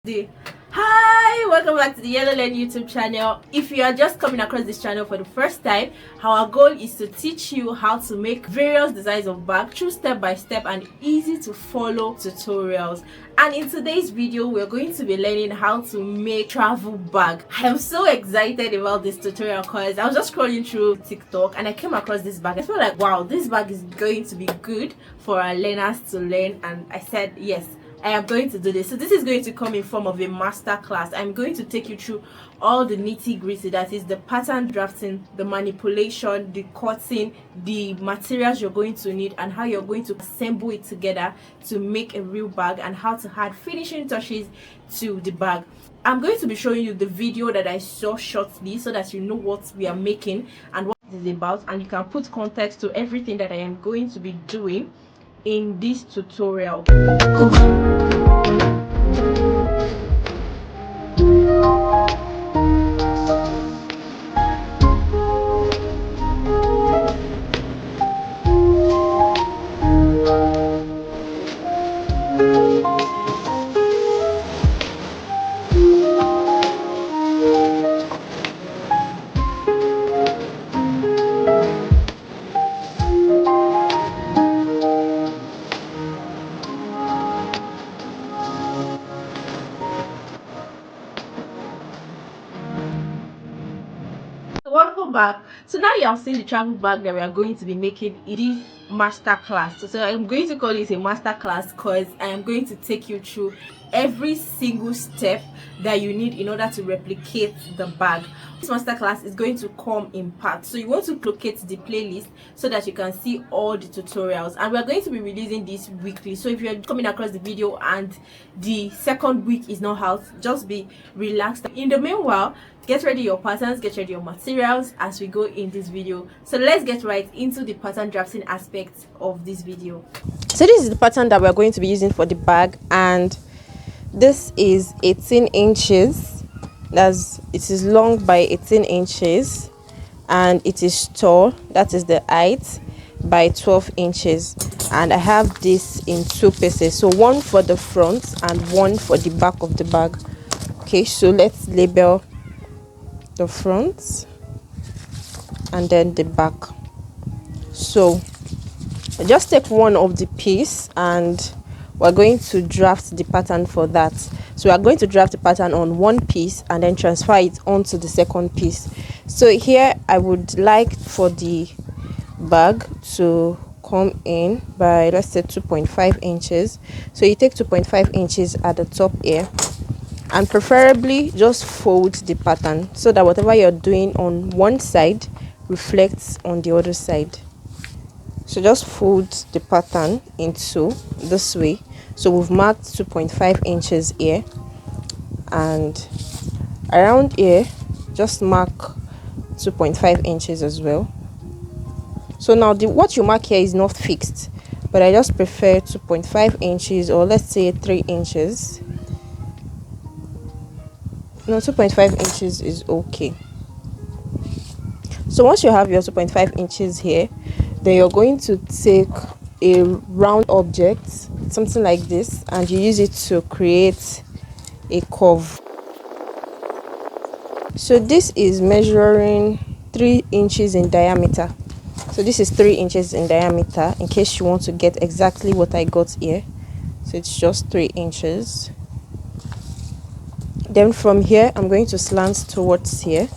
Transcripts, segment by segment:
Hi, welcome back to the Yellow Lane YouTube channel. If you are just coming across this channel for the first time, our goal is to teach you how to make various designs of bag through step-by-step and easy to follow tutorials. And in today's video, we're going to be learning how to make travel bag. I am so excited about this tutorial because I was just scrolling through TikTok and I came across this bag. I feel like, wow, this bag is going to be good for our learners to learn, and I said yes, I am going to do this. So this is going to come in form of a master class. I'm going to take you through all the nitty-gritty, that is the pattern drafting, the manipulation, the cutting, the materials you're going to need, and how you're going to assemble it together to make a real bag, and how to add finishing touches to the bag. I'm going to be showing you the video that I saw shortly so that you know what we are making and what it is about, and you can put context to everything that I am going to be doing in this tutorial. Welcome back. So now you have seen the travel bag that we are going to be making in this master class. So I'm going to call it a master class because I am going to take you through every single step that you need in order to replicate the bag. This master class is going to come in parts, so you want to locate the playlist so that you can see all the tutorials, and we are going to be releasing this weekly. So if you're coming across the video and the second week is not out, just be relaxed. In the meanwhile, get ready your patterns, get ready your materials as we go in this video. So let's get right into the pattern drafting aspect of this video. So this is the pattern that we're going to be using for the bag, and this is 18 inches. It is long by 18 inches, and it is tall, that is the height, by 12 inches. And I have this in two pieces, so one for the front and one for the back of the bag. Okay, so let's label the front and then the back. So just take one of the piece and we're going to draft the pattern for that. So we are going to draft the pattern on one piece and then transfer it onto the second piece. So here I would like for the bag to come in by, let's say, 2.5 inches. So you take 2.5 inches at the top here, and preferably just fold the pattern so that whatever you're doing on one side reflects on the other side. So just fold the pattern into this way. So we've marked 2.5 inches here, and around here just mark 2.5 inches as well. So now what you mark here is not fixed, but I just prefer 2.5 inches, or let's say 3 inches. No, 2.5 inches is okay. So once you have your 2.5 inches here, then you're going to take a round object, something like this, and you use it to create a curve. So this is measuring 3 inches in diameter. So this is 3 inches in diameter, in case you want to get exactly what I got here. So it's just 3 inches. Then from here I'm going to slant towards here.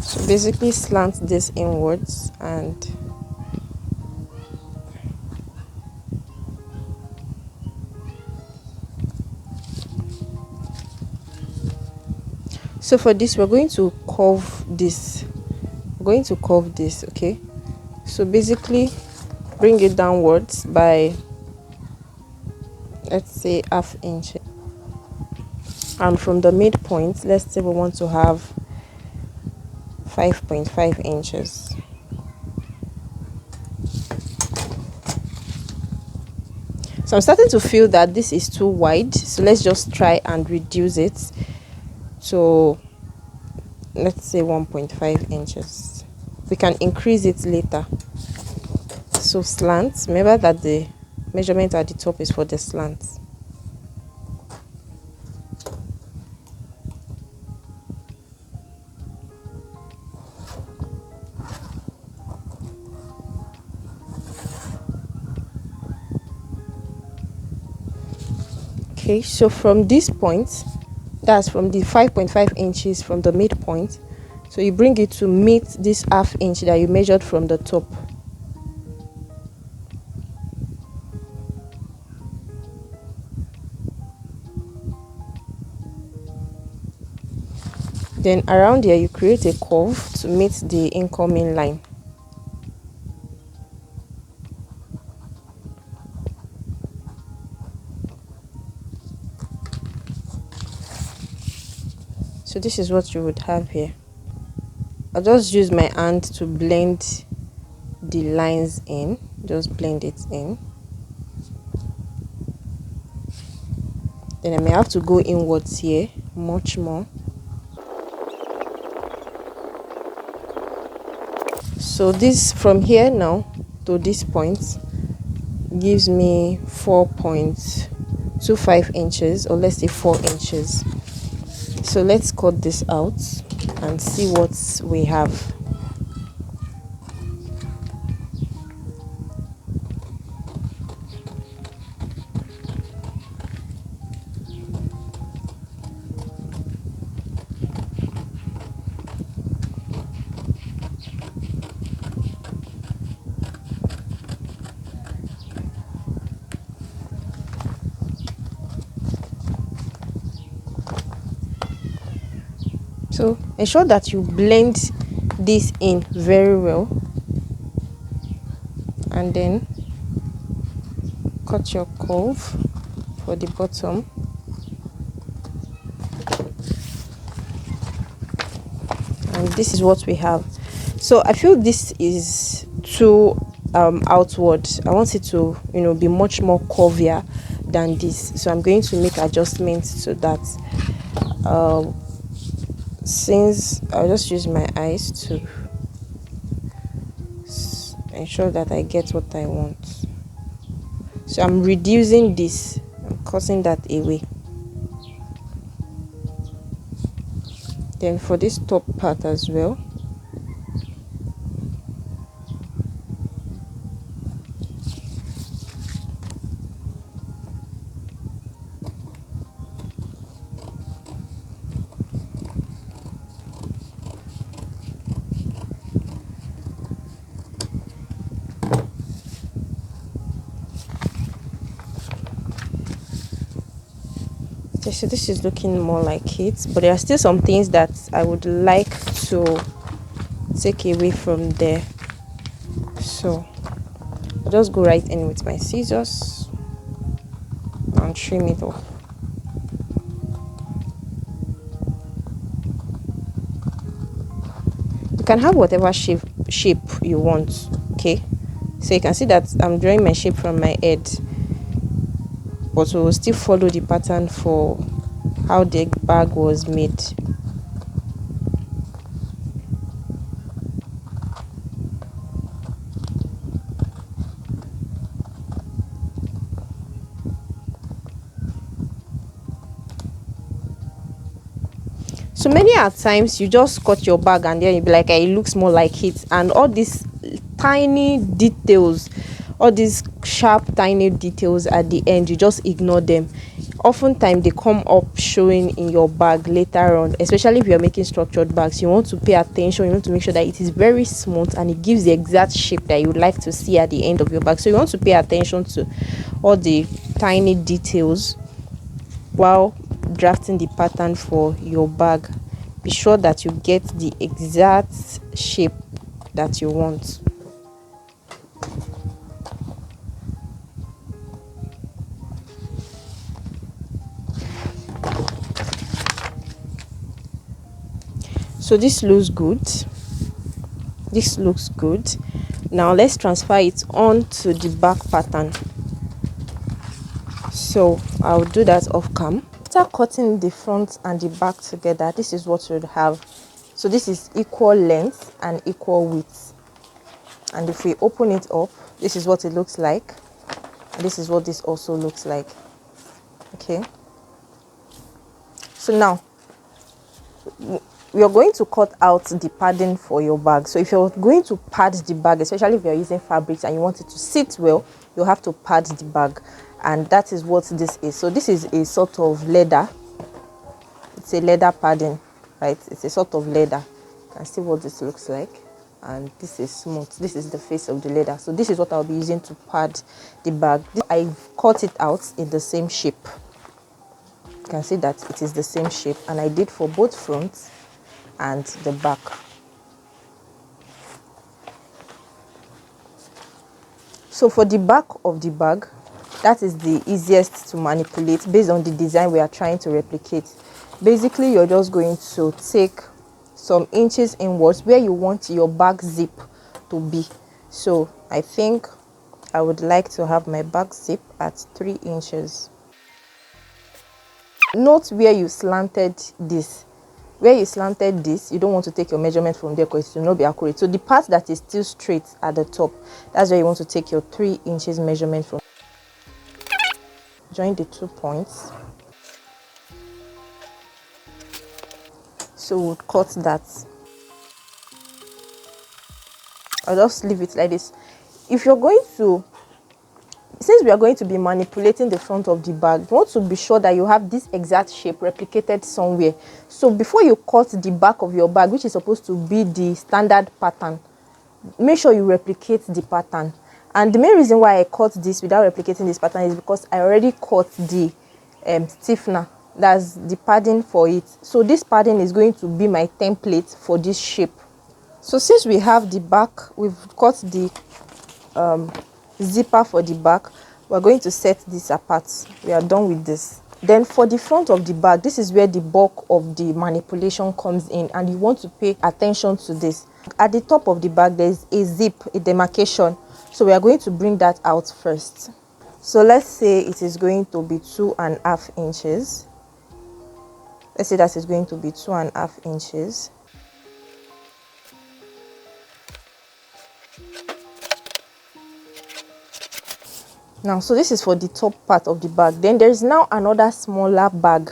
So basically slant this inwards, and so for this we're going to curve this. Okay, so basically bring it downwards by, let's say, ½ inch, and from the midpoint, let's say we want to have 5.5 inches. So I'm starting to feel that this is too wide, so let's just try and reduce it to, let's say, 1.5 inches. We can increase it later. So slant, remember that the measurement at the top is for the slant. Okay, so from this point, that's from the 5.5 inches from the midpoint, so you bring it to meet this half inch that you measured from the top. Then around here you create a curve to meet the incoming line. So this is what you would have here. I'll just use my hand to blend the lines in, just blend it in. Then I may have to go inwards here much more. So this from here now to this point gives me 4.25 inches, or let's say 4 inches. So let's cut this out and see what we have. So ensure that you blend this in very well, and then cut your curve for the bottom. And this is what we have. So I feel this is too outward. I want it to, be much more curvier than this, so I'm going to make adjustments to that. Since I'll just use my eyes to ensure that I get what I want. So I'm reducing this, I'm cutting that away. Then for this top part as well, so this is looking more like it, but there are still some things that I would like to take away from there. So I'll just go right in with my scissors and trim it off. You can have whatever shape you want. Okay, so you can see that I'm drawing my shape from my head, but we will still follow the pattern for how the bag was made. So many times you just cut your bag and then you be like, hey, it looks more like it, and all these tiny details, all these sharp tiny details at the end, you just ignore them. Oftentimes they come up showing in your bag later on, especially if you're making structured bags. You want to pay attention, you want to make sure that it is very smooth and it gives the exact shape that you would like to see at the end of your bag. So you want to pay attention to all the tiny details while drafting the pattern for your bag. Be sure that you get the exact shape that you want. So this looks good. This looks good. Now let's transfer it onto the back pattern. So I'll do that off cam. After cutting the front and the back together, this is what you'd have. So this is equal length and equal width. And if we open it up, this is what it looks like. And this is what this also looks like. Okay. So now, we are going to cut out the padding for your bag. So if you're going to pad the bag, especially if you're using fabrics and you want it to sit well, you'll have to pad the bag. And that is what this is. So this is a sort of leather. It's a leather padding, right? It's a sort of leather. You can see what this looks like. And this is smooth. This is the face of the leather. So this is what I'll be using to pad the bag. I've cut it out in the same shape. You can see that it is the same shape, and I did for both fronts and the back. So for the back of the bag, that is the easiest to manipulate based on the design we are trying to replicate. Basically, you're just going to take some inches inwards where you want your back zip to be. So I think I would like to have my back zip at 3 inches. Note where you slanted this. Where you slanted this, you don't want to take your measurement from there because it will not be accurate. So the part that is still straight at the top, that's where you want to take your 3 inches measurement from. Join the 2 points. So we'll cut that. I'll just leave it like this. If you're going to, since we are going to be manipulating the front of the bag, you want to be sure that you have this exact shape replicated somewhere. So before you cut the back of your bag, which is supposed to be the standard pattern, make sure you replicate the pattern. And the main reason why I cut this without replicating this pattern is because I already cut the stiffener, that's the padding for it. So this padding is going to be my template for this shape. So since we have the back, we've cut the zipper for the back, we're going to set this apart. We are done with this. Then for the front of the bag, this is where the bulk of the manipulation comes in, and you want to pay attention to this. At the top of the bag, there's a zip, a demarcation. So we are going to bring that out first. So let's say it is going to be 2.5 inches. Let's say that is going to be 2.5 inches. Now, so this is for the top part of the bag. Then there is now another smaller bag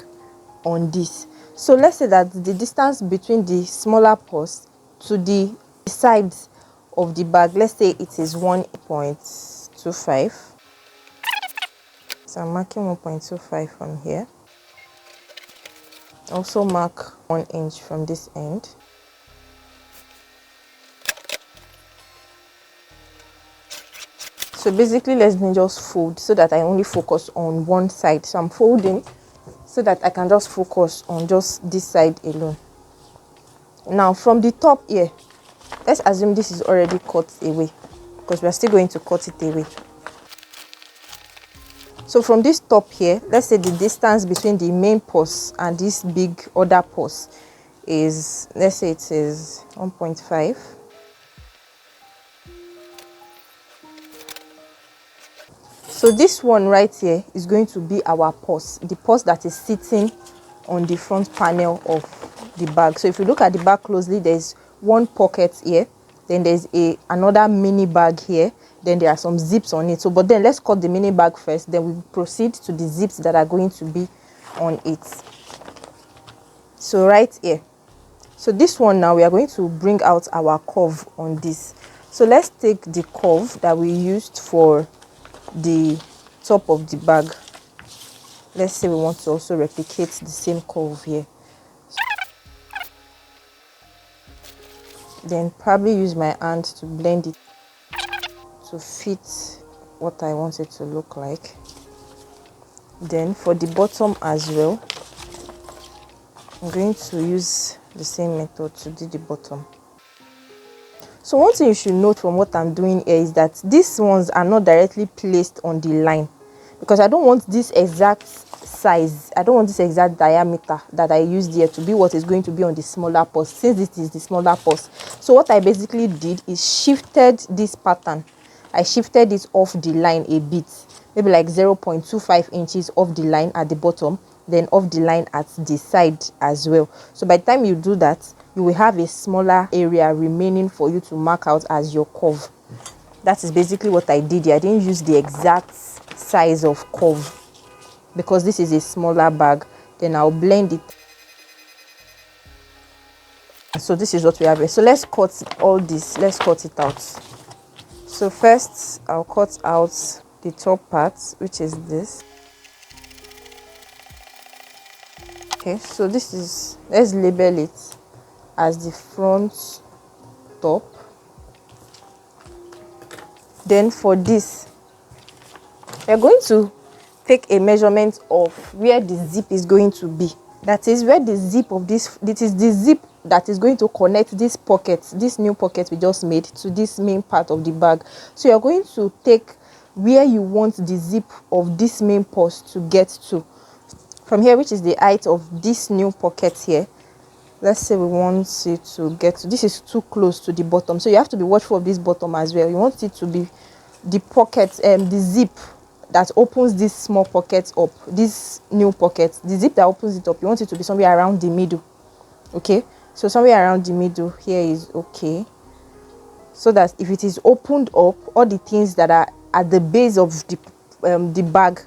on this. So let's say that the distance between the smaller purse to the sides of the bag, let's say it is 1.25. So I'm marking 1.25 from here. Also mark 1 inch from this end. So basically, let me just fold so that I only focus on one side. So I'm folding so that I can just focus on just this side alone. Now from the top here, let's assume this is already cut away because we are still going to cut it away. So from this top here, let's say the distance between the main purse and this big other purse is, let's say it is 1.5. So this one right here is going to be our purse, the purse that is sitting on the front panel of the bag. So if you look at the bag closely, there's one pocket here, then there's another mini bag here, then there are some zips on it. So but then let's cut the mini bag first, then we proceed to the zips that are going to be on it. So right here, so this one now we are going to bring out our curve on this. So let's take the curve that we used for the top of the bag. Let's say we want to also replicate the same curve here. Then probably use my hand to blend it to fit what I want it to look like. Then for the bottom as well, I'm going to use the same method to do the bottom. So one thing you should note from what I'm doing here is that these ones are not directly placed on the line, because I don't want this exact size, I don't want this exact diameter that I used here to be what is going to be on the smaller purse, since this is the smaller purse. So what I basically did is shifted this pattern. I shifted it off the line a bit, maybe like 0.25 inches off the line at the bottom, then off the line at the side as well. So by the time you do that, you will have a smaller area remaining for you to mark out as your curve. That is basically what I did here. I didn't use the exact size of curve because this is a smaller bag. Then I'll blend it. So this is what we have here. So let's cut all this. Let's cut it out. So first I'll cut out the top part, which is this. Okay, so this is, let's label it as the front top. Then for this, we're going to take a measurement of where the zip is going to be. That is where the zip of this is the zip that is going to connect this pocket, this new pocket we just made, to this main part of the bag. So you're going to take where you want the zip of this main purse to get to. From here, which is the height of this new pocket here, let's say we want it to get to, this is too close to the bottom, so you have to be watchful of this bottom as well. You want it to be the pocket, the zip that opens this small pocket up, this new pocket, the zip that opens it up, you want it to be somewhere around the middle. Okay, so somewhere around the middle here is okay, so that if it is opened up, all the things that are at the base of the bag,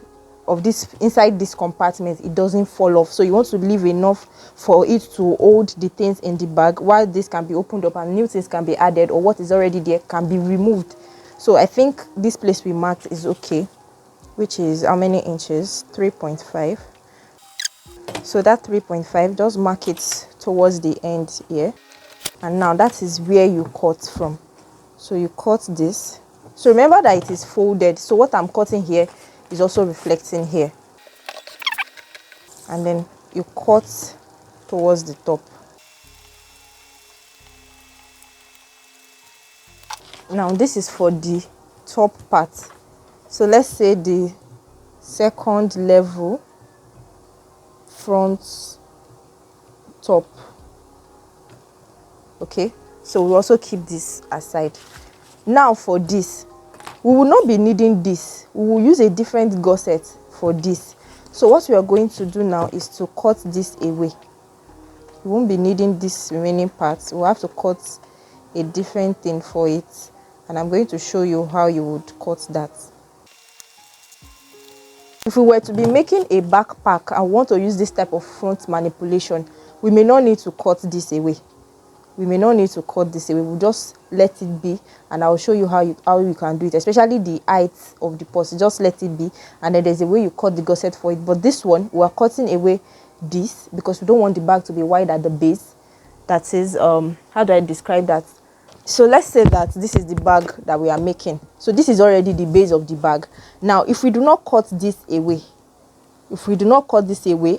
of this, inside this compartment, it doesn't fall off. So you want to leave enough for it to hold the things in the bag, while this can be opened up and new things can be added, or what is already there can be removed. So I think this place we marked is okay, which is how many inches? 3.5. So that 3.5, just mark it towards the end here, and now that is where you cut from. So you cut this. So remember that it is folded, so what I'm cutting here is also reflecting here, and then you cut towards the top. Now this is for the top part, so let's say the second level front top. Okay, so we also keep this aside. Now for this, we will not be needing this, we will use a different gusset for this. So what we are going to do now is to cut this away. We won't be needing this remaining parts, we'll have to cut a different thing for it, and I'm going to show you how you would cut that. If we were to be making a backpack and want to use this type of front manipulation, we may not need to cut this away. We may not need to cut this away, we'll just let it be, and I'll show you how you can do it, especially the height of the purse. Just let it be, and then there's a way you cut the gusset for it. But this one, we are cutting away this because we don't want the bag to be wide at the base. That is, how do I describe that? So let's say that this is the bag that we are making, so this is already the base of the bag. Now if we do not cut this away,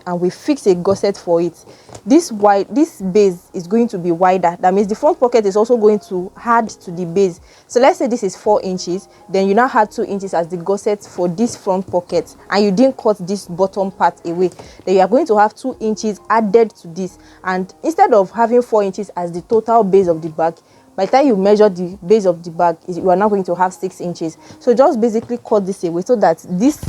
and we fix a gusset for it, this base is going to be wider. That means the front pocket is also going to add to the base. So let's say this is 4 inches, then you now add 2 inches as the gusset for this front pocket, and you didn't cut this bottom part away, then you are going to have 2 inches added to this, and instead of having 4 inches as the total base of the bag, by the time you measure the base of the bag, you are now going to have 6 inches. So just basically cut this away so that this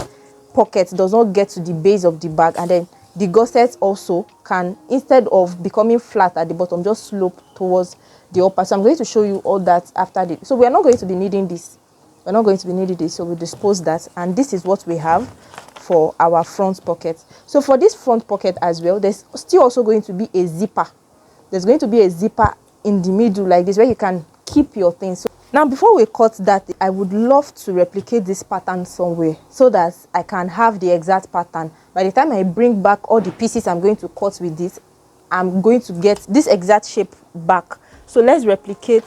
pocket does not get to the base of the bag, and then the gusset also can, instead of becoming flat at the bottom, just slope towards the upper. So I'm going to show you all that after this. So we are not going to be needing this, so we'll dispose that, and this is what we have for our front pocket. So for this front pocket as well, there's still also going to be a zipper. There's going to be a zipper in the middle like this, where you can keep your things. So now before we cut that, I would love to replicate this pattern somewhere so that I can have the exact pattern. By the time I bring back all the pieces I'm going to cut with this, I'm going to get this exact shape back. So let's replicate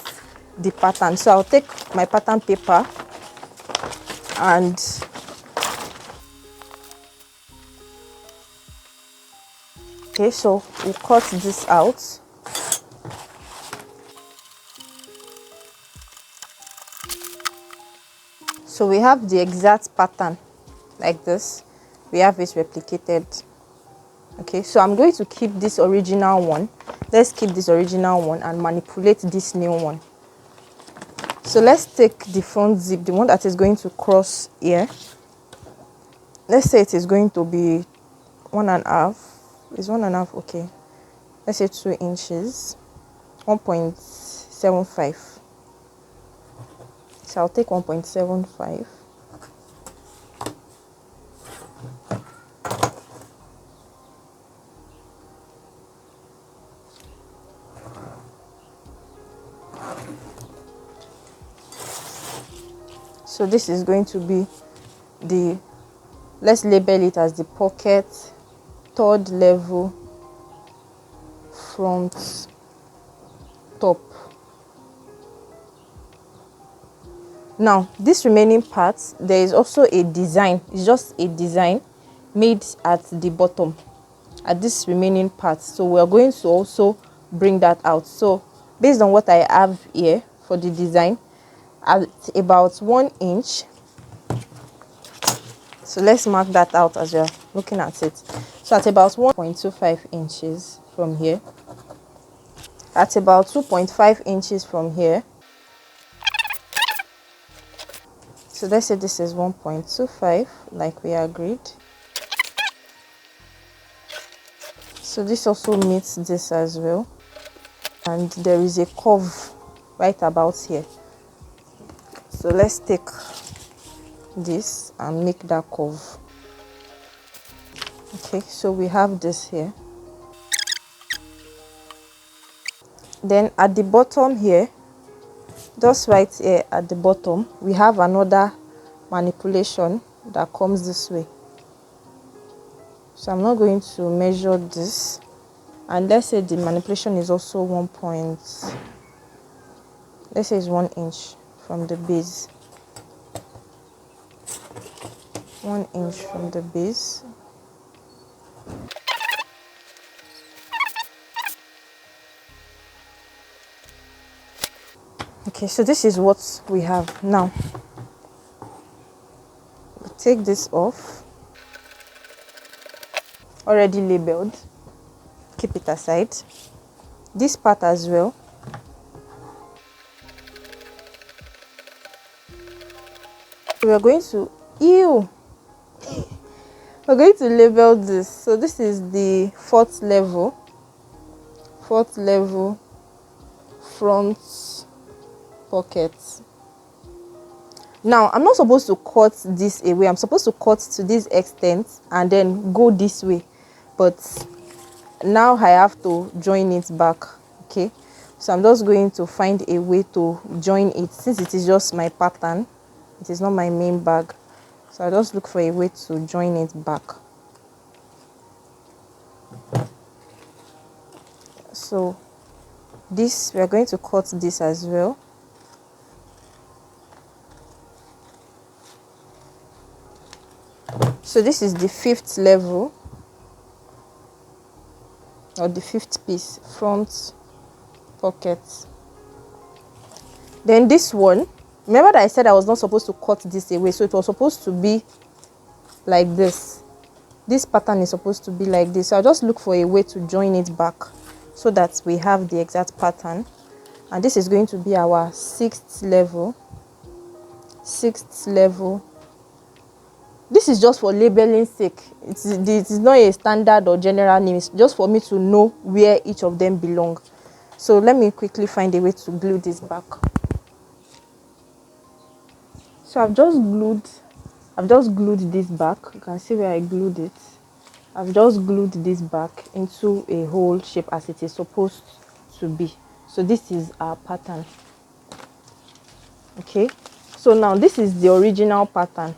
the pattern. So I'll take my pattern paper and okay, so we'll cut this out. So we have the exact pattern like this. We have it replicated. Okay, so I'm going to keep this original one. Let's keep this original one and manipulate this new one. So let's take the front zip, the one that is going to cross here. Let's say it is going to be 1.5. Is 1.5 okay? Let's say 2 inches, 1.75. So I'll take 1.75. So this is going to be the, let's label it as the pocket, third level, front, top. Now this remaining part, there is also a design. It's just a design made at the bottom, at this remaining part. So we're going to also bring that out. So based on what I have here for the design, at about 1 inch, so let's mark that out as you're looking at it. So at about 1.25 inches from here, at about 2.5 inches from here, so let's say this is 1.25 like we agreed. So this also meets this as well, and there is a curve right about here. So let's take this and make that curve. Okay, so we have this here. Then at the bottom here, just right here at the bottom, we have another manipulation that comes this way. So I'm not going to measure this, and let's say the manipulation is also 1 point, let's say it's 1 inch from the base, 1 inch from the base. Okay, so this is what we have now. Take this off, already labeled, keep it aside. This part as well, we're going to we're going to label this. So this is the fourth level front pocket. Now I'm not supposed to cut this away, I'm supposed to cut to this extent and then go this way, but now I have to join it back. Okay, so I'm just going to find a way to join it, since it is just my pattern, it is not my main bag. So I just look for a way to join it back. So this, we are going to cut this as well. So this is the fifth level, or the fifth piece, front pocket. Then this one, remember that I said I was not supposed to cut this away, so it was supposed to be like this. This pattern is supposed to be like this. So I'll just look for a way to join it back so that we have the exact pattern. And this is going to be our sixth level. This is just for labeling sake. It is not a standard or general name. It's just for me to know where each of them belong. So let me quickly find a way to glue this back. So I've just glued this back. You can see where I glued it. I've just glued this back into a whole shape as it is supposed to be. So this is our pattern. Okay, so now this is the original pattern,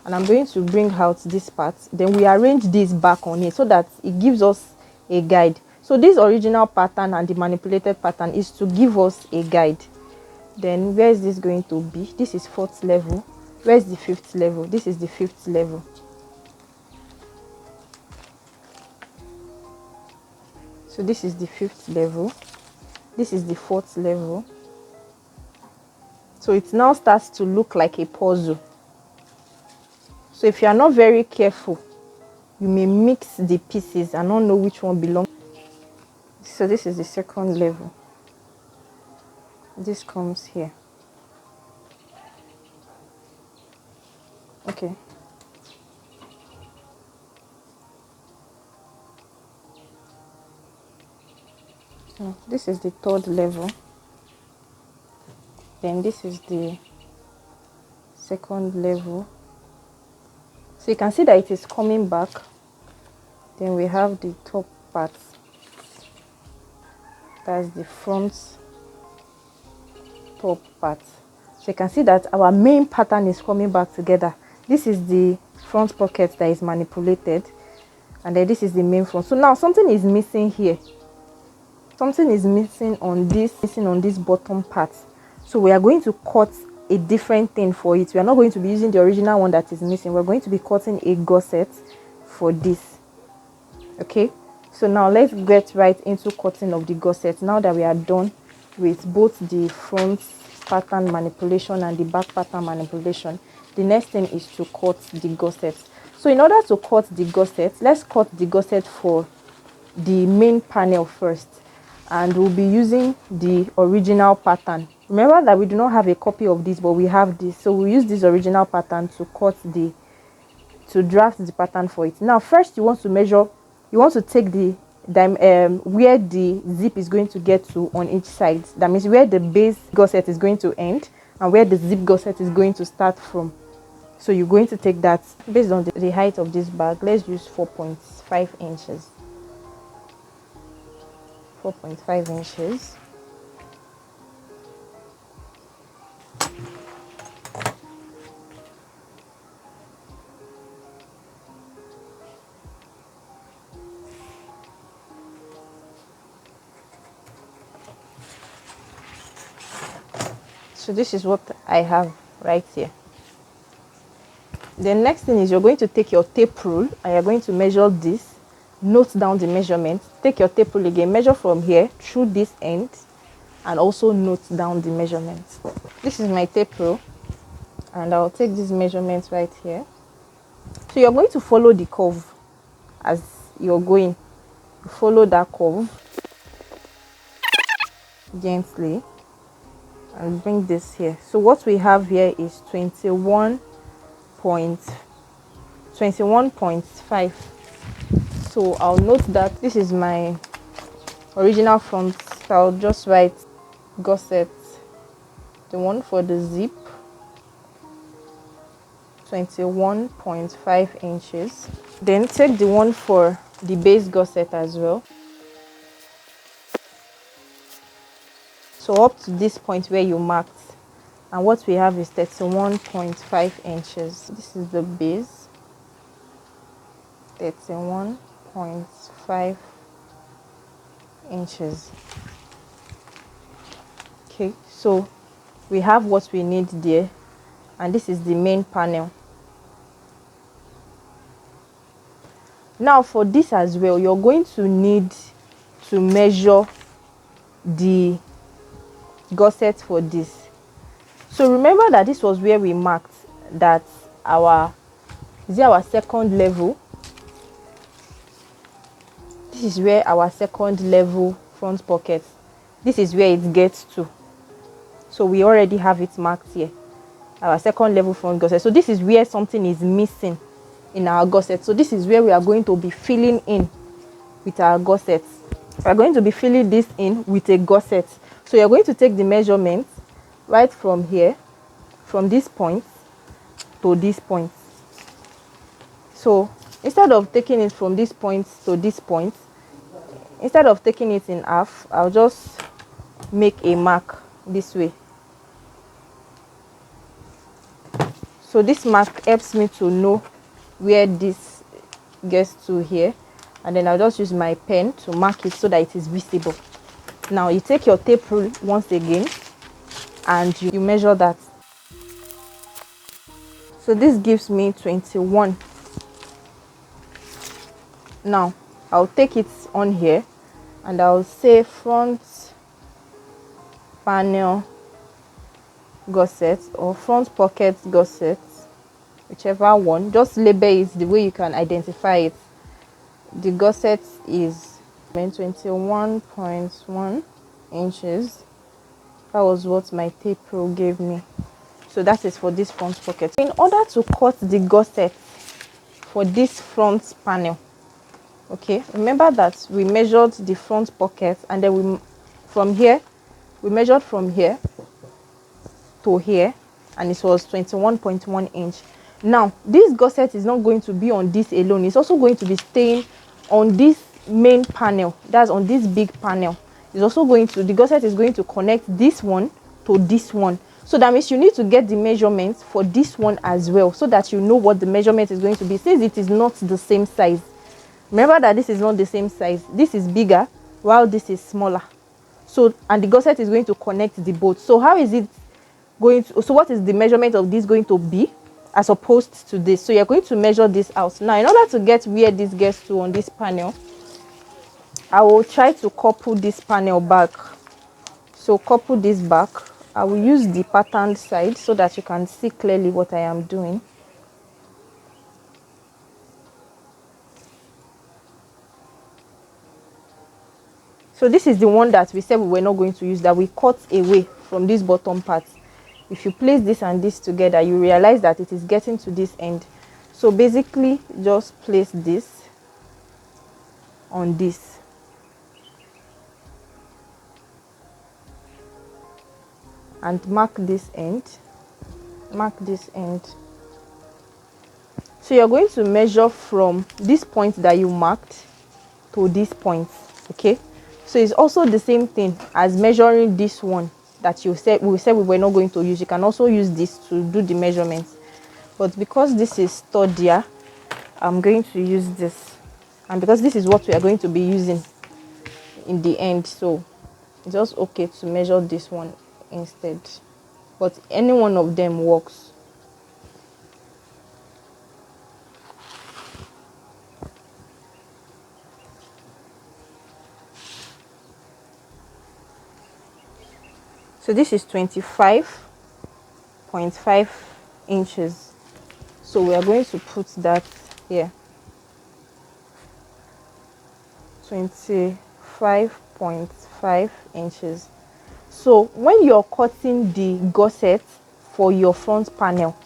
and I'm going to bring out this part. Then we arrange this back on it so that it gives us a guide. So this original pattern and the manipulated pattern is to give us a guide. Then where is this going to be? This is fourth level. Where is the fifth level? This is the fifth level. So this is the fifth level. This is the fourth level. So it now starts to look like a puzzle. So if you are not very careful, you may mix the pieces and not know which one belongs. So this is the second level. This comes here. Okay. So this is the third level. Then this is the second level. So you can see that it is coming back. Then we have the top part. That's the front top part. So you can see that our main pattern is coming back together. This is the front pocket that is manipulated, and then this is the main front. So now something is missing here. Something is missing on this bottom part. So we are going to cut a different thing for it. We are not going to be using the original one that is missing. We're going to be cutting a gusset for this. Okay, so now let's get right into cutting of the gusset. Now that we are done with both the front pattern manipulation and the back pattern manipulation, the next thing is to cut the gusset. So in order to cut the gusset, let's cut the gusset for the main panel first, and we'll be using the original pattern. Remember that we do not have a copy of this, but we have this, so we'll use this original pattern to draft the pattern for it. Now first you want to measure, you want to take the where the zip is going to get to on each side. That means where the base gusset is going to end and where the zip gusset is going to start from. So you're going to take that based on the height of this bag. Let's use 4.5 inches. 4.5 inches. So this is what I have right here. The next thing is you're going to take your tape rule and you're going to measure this. Note down the measurement. Take your tape rule again, measure from here through this end, and also note down the measurement. This is my tape rule, and I'll take these measurements right here. So you're going to follow the curve as you're going. Follow that curve gently and bring this here. So what we have here is 21.5. So I'll note that this is my original front. So I'll just write gusset, the one for the zip, 21.5 inches. Then take the one for the base gusset as well. So up to this point where you marked, and what we have is 31.5 inches. This is the base, 31.5 inches. Okay, so we have what we need there, and this is the main panel. Now for this as well, you're going to need to measure the gusset for this. So remember that this was where we marked that our second level. This is where our second level front pocket, this is where it gets to. So we already have it marked here, our second level front gusset. So this is where something is missing in our gusset. So this is where we are going to be filling in with our gusset. We are going to be filling this in with a gusset. So you're going to take the measurement right from here, from this point to this point. So instead of taking it from this point to this point, instead of taking it in half, I'll just make a mark this way. So this mark helps me to know where this gets to here, and then I'll just use my pen to mark it so that it is visible. Now you take your tape rule once again and you measure that. So this gives me 21. Now I'll take it on here and I'll say front panel gusset or front pocket gusset, whichever one. Just label it the way you can identify it. The gusset is 21.1 inches. That was what my tape rule gave me. So that is for this front pocket. In order to cut the gusset for this front panel, okay, remember that we measured the front pocket, and then we measured from here to here, and it was 21.1 inch. Now this gusset is not going to be on this alone, it's also going to be staying on this main panel, that's on this big panel. It's also going to, the gusset is going to connect this one to this one. So that means you need to get the measurements for this one as well, so that you know what the measurement is going to be, since it is not the same size. Remember that this is not the same size, this is bigger while this is smaller. So, and the gusset is going to connect the both. So how is it going to, so what is the measurement of this going to be as opposed to this? So you're going to measure this out. Now in order to get where this gets to on this panel, I will try to couple this panel back. So couple this back. I will use the patterned side so that you can see clearly what I am doing. So this is the one that we said we were not going to use, that we cut away from this bottom part. If you place this and this together, you realize that it is getting to this end. So basically just place this on this. And mark this end. Mark this end. So you're going to measure from this point that you marked to this point. Okay, so it's also the same thing as measuring this one that we said we were not going to use. You can also use this to do the measurements, but because this is sturdier, I'm going to use this, and because this is what we are going to be using in the end, so it's just okay to measure this one instead, but any one of them works. So this is 25.5 inches. So we are going to put that here. 25.5 inches. So when you're cutting the gusset for your front panel,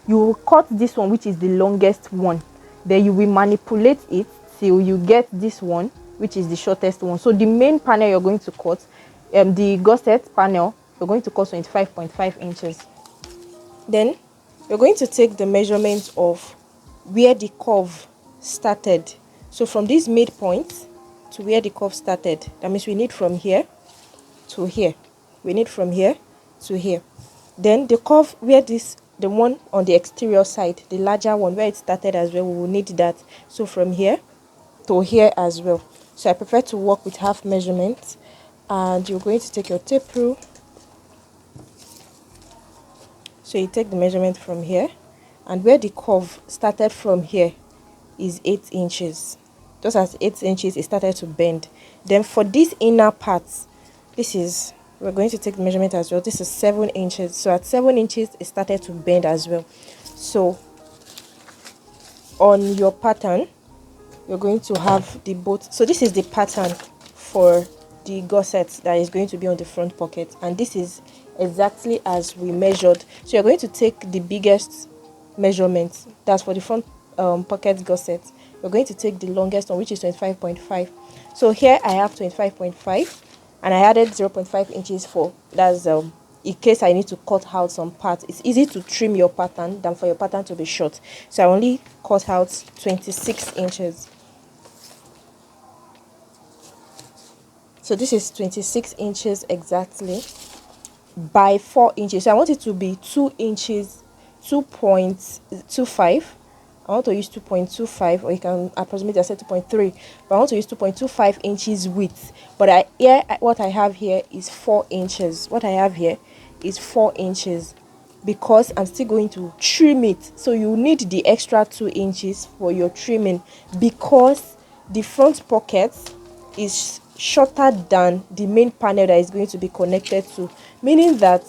you will cut this one, which is the longest one. Then you will manipulate it till you get this one, which is the shortest one. So the main panel you're going to cut, the gusset panel, you're going to cut 25.5 inches. Then you're going to take the measurement of where the curve started. So from this midpoint to where the curve started, that means we need from here to here. We need from here to here. Then the curve where this, the one on the exterior side, the larger one where it started as well, we will need that. So from here to here as well. So I prefer to work with half measurements, and you're going to take your tape rule. So you take the measurement from here, and where the curve started from here is 8 inches. Just as 8 inches, it started to bend. Then for this inner part, this is, we're going to take the measurement as well. This is 7 inches. So at 7 inches, it started to bend as well. So on your pattern, you're going to have the both. So this is the pattern for the gusset that is going to be on the front pocket, and this is exactly as we measured. So you're going to take the biggest measurement, that's for the front pocket gusset. You're going to take the longest one, which is 25.5. So here I have 25.5, and I added 0.5 inches for, that's in case I need to cut out some parts. It's easy to trim your pattern than for your pattern to be short. So I only cut out 26 inches. So this is 26 inches exactly by 4 inches. So I want it to be 2 inches, 2.25. I want to use 2.25, or you can approximate, I said 2.3, but I want to use 2.25 inches width. But what I have here is 4 inches. What I have here is 4 inches, because I'm still going to trim it. So you need the extra 2 inches for your trimming, because the front pocket is shorter than the main panel that is going to be connected to, meaning that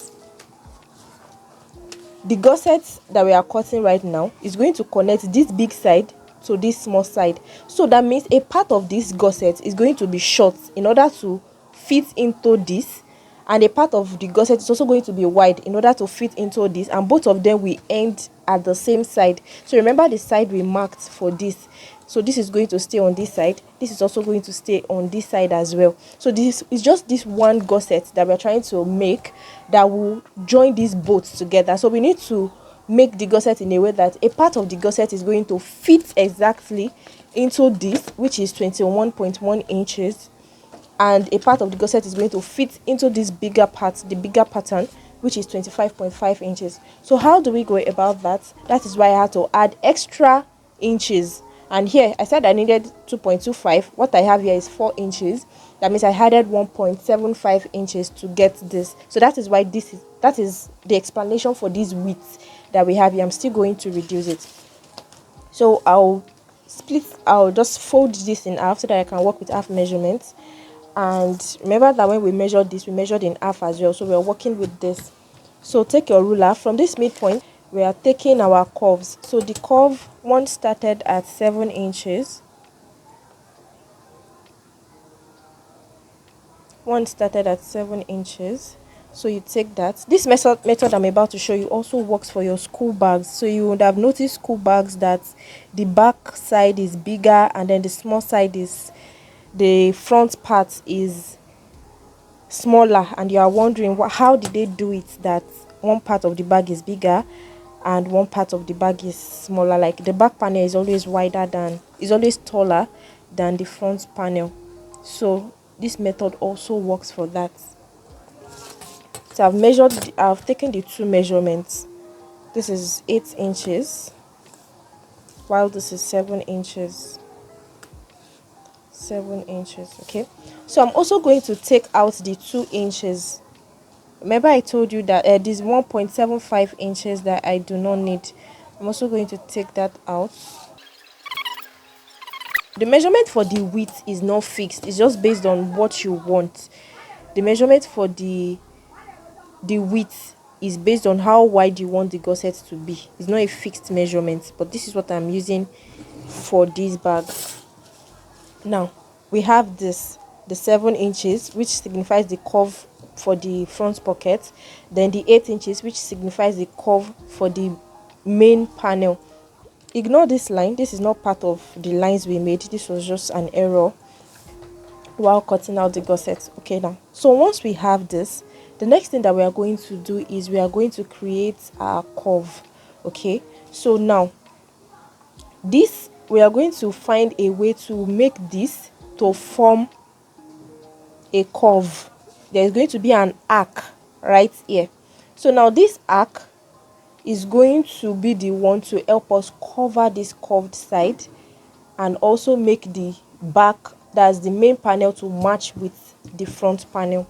the gusset that we are cutting right now is going to connect this big side to this small side. So that means a part of this gusset is going to be short in order to fit into this, and a part of the gusset is also going to be wide in order to fit into this, and both of them will end at the same side. So remember the side we marked for this. So this is going to stay on this side, this is also going to stay on this side as well. So this is just this one gusset that we're trying to make that will join these both together. So we need to make the gusset in a way that a part of the gusset is going to fit exactly into this, which is 21.1 inches, and a part of the gusset is going to fit into this bigger part, the bigger pattern, which is 25.5 inches. So how do we go about that? That is why I had to add extra inches. And here I said I needed 2.25. What I have here is 4 inches. That means I added 1.75 inches to get this. So that is why that is the explanation for this width that we have here. I'm still going to reduce it. So I'll just fold this in half so that I can work with half measurements. And remember that when we measured this, we measured in half as well, so we're working with this. So take your ruler. From this midpoint, we are taking our curves. So the curve one started at 7 inches. One started at 7 inches. So you take that. This method I'm about to show you also works for your school bags. So you would have noticed school bags that the back side is bigger, and then the small side is, the front part is smaller, and you are wondering how did they do it that one part of the bag is bigger and one part of the bag is smaller. Like the back panel is always taller than the front panel. So this method also works for that. So I've taken the two measurements. This is 8 inches while this is 7 inches. 7 inches. Okay, so I'm also going to take out the 2 inches. Remember I told you that this 1.75 inches that I do not need. I'm also going to take that out. The measurement for the width is not fixed, it's just based on what you want. The measurement for the width is based on how wide you want the gusset to be. It's not a fixed measurement, but this is what I'm using for this bag. Now we have this, the 7 inches, which signifies the curve for the front pocket, then the 8 inches, which signifies the curve for the main panel. Ignore this line, this is not part of the lines we made, this was just an error while cutting out the gusset. Okay, now so once we have this, the next thing that we are going to do is we are going to create our curve. Okay, so now this, we are going to find a way to make this to form a curve. There is going to be an arc right here. So now this arc is going to be the one to help us cover this curved side and also make the back, that's the main panel, to match with the front panel.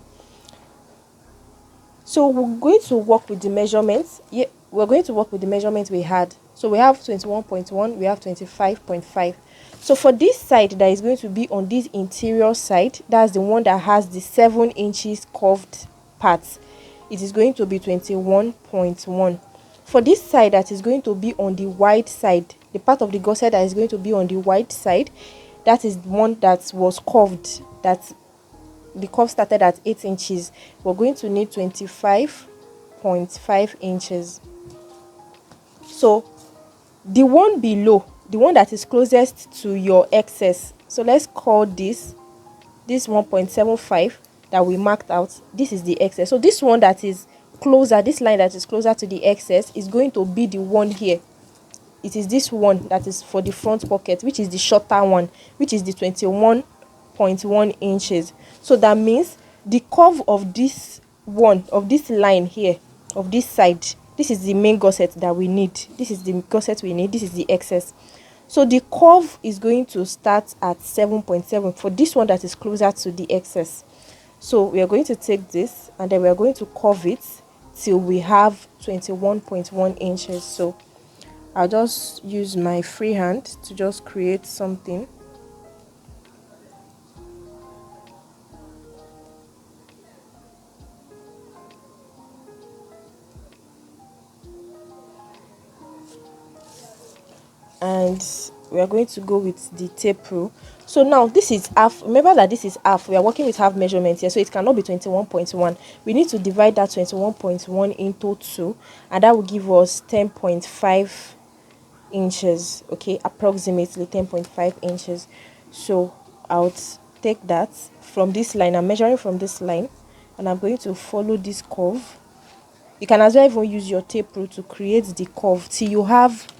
So we're going to work with the measurements. Yeah, we're going to work with the measurements we had. So we have 21.1, we have 25.5. So for this side that is going to be on this interior side, that's the one that has the 7 inches curved part, it is going to be 21.1. For this side that is going to be on the wide side, the part of the gusset that is going to be on the wide side, that is the one that was curved, that the curve started at 8 inches. We're going to need 25.5 inches. So the one below, the one that is closest to your excess, so let's call this 1.75 that we marked out, this is the excess. So this one that is closer, this line that is closer to the excess, is going to be the one here. It is this one that is for the front pocket, which is the shorter one, which is the 21.1 inches. So that means the curve of this one, of this line here, of this side, this is the main gusset that we need. This is the gusset we need, this is the excess. So the curve is going to start at 7.7 for this one that is closer to the excess. So we are going to take this and then we are going to curve it till we have 21.1 inches. So I'll just use my free hand to just create something. and we are going to go with the tape rule. So now this is half. Remember that this is half. We are working with half measurement here, so it cannot be 21.1. We need to divide that 21.1 into 2, and that will give us 10.5 inches. Okay, approximately 10.5 inches. So I'll take that from this line. I'm measuring from this line, and I'm going to follow this curve. You can as well even use your tape rule to create the curve till you have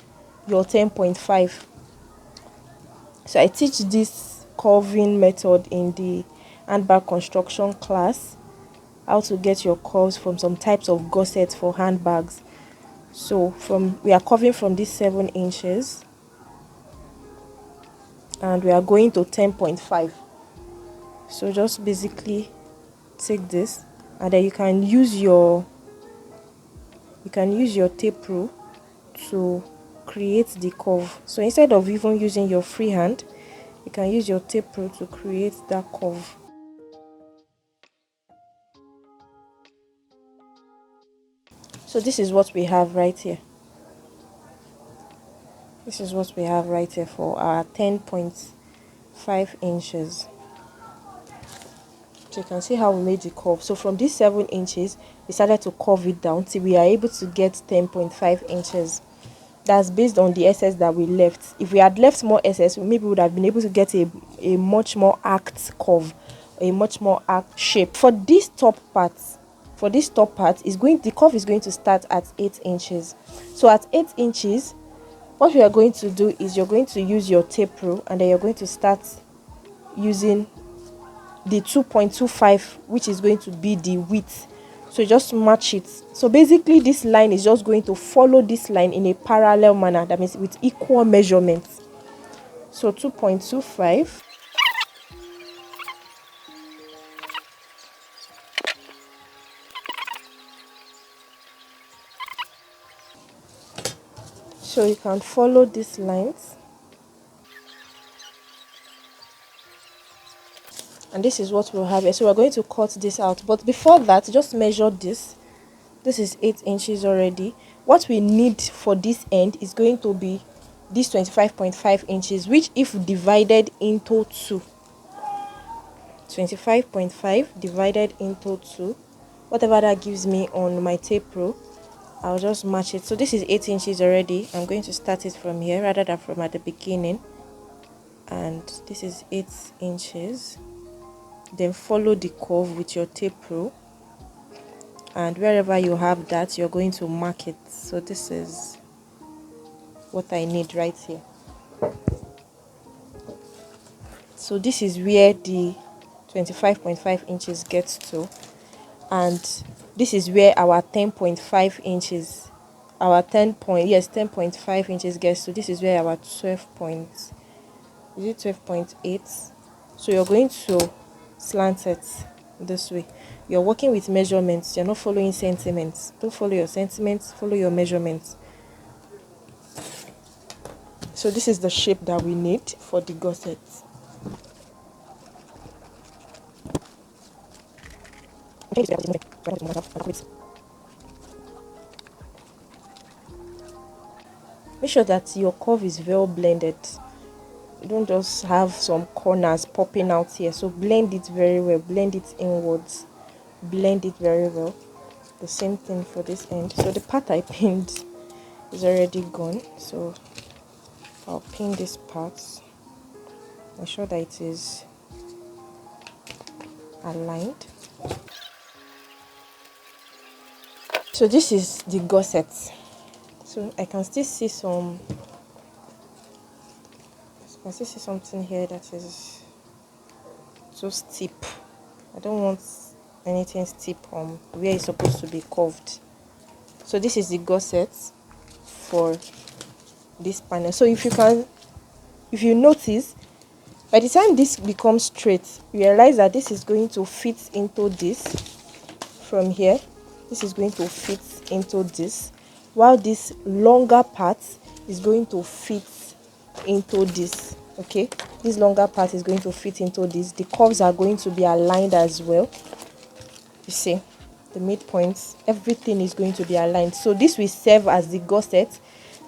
your 10.5. So I teach this curving method in the handbag construction class, how to get your curves from some types of gussets for handbags. So we are curving from this 7 inches, and we are going to 10.5. So just basically take this, and then you can use your tape rule to create the curve. So instead of even using your free hand, you can use your tape rule to create that curve. So this is what we have right here. This is what we have right here for our 10.5 inches. So you can see how we made the curve. So from these 7 inches, we started to curve it down till we are able to get 10.5 inches. That's based on the SS that we left. If we had left more SS, maybe we would have been able to get a much more arched curve, a much more arched shape. For this top part, the curve is going to start at 8 inches. So at 8 inches, what we are going to do is you're going to use your tape rule, and then you're going to start using the 2.25, which is going to be the width. So just match it. So basically this line is just going to follow this line in a parallel manner, that means with equal measurements. So 2.25. So you can follow these lines, and this is what we'll have here. So we're going to cut this out, but before that, just measure this. This is 8 inches already. What we need for this end is going to be this 25.5 inches, which if divided into 2, 25.5 divided into 2, whatever that gives me on my tape rule, I'll just match it. So this is 8 inches already. I'm going to start it from here rather than from at the beginning, and this is 8 inches. Then follow the curve with your tape rule, and wherever you have that, you're going to mark it. So this is what I need right here. So this is where the 25.5 inches gets to, and this is where our 10.5 inches, 10.5 inches gets to. This is where our 12.8. So you're going to slant it this way. You're working with measurements, you're not following sentiments. Don't follow your sentiments, follow your measurements. So this is the shape that we need for the gusset. Make sure that your curve is well blended. You don't just have some corners popping out here. So blend it very well, blend it inwards, blend it very well. The same thing for this end. So the part I pinned is already gone, so I'll pin this part. Make sure that it is aligned. So this is the gusset. So I can still see something here that is so steep. I don't want anything steep where it's supposed to be curved. So this is the gusset for this panel. So if you notice, by the time this becomes straight, you realize that this is going to fit into this from here. This is going to fit into this, while this longer part is going to fit into this. Okay, this longer part is going to fit into this. The curves are going to be aligned as well. You see the midpoints, everything is going to be aligned. So this will serve as the gusset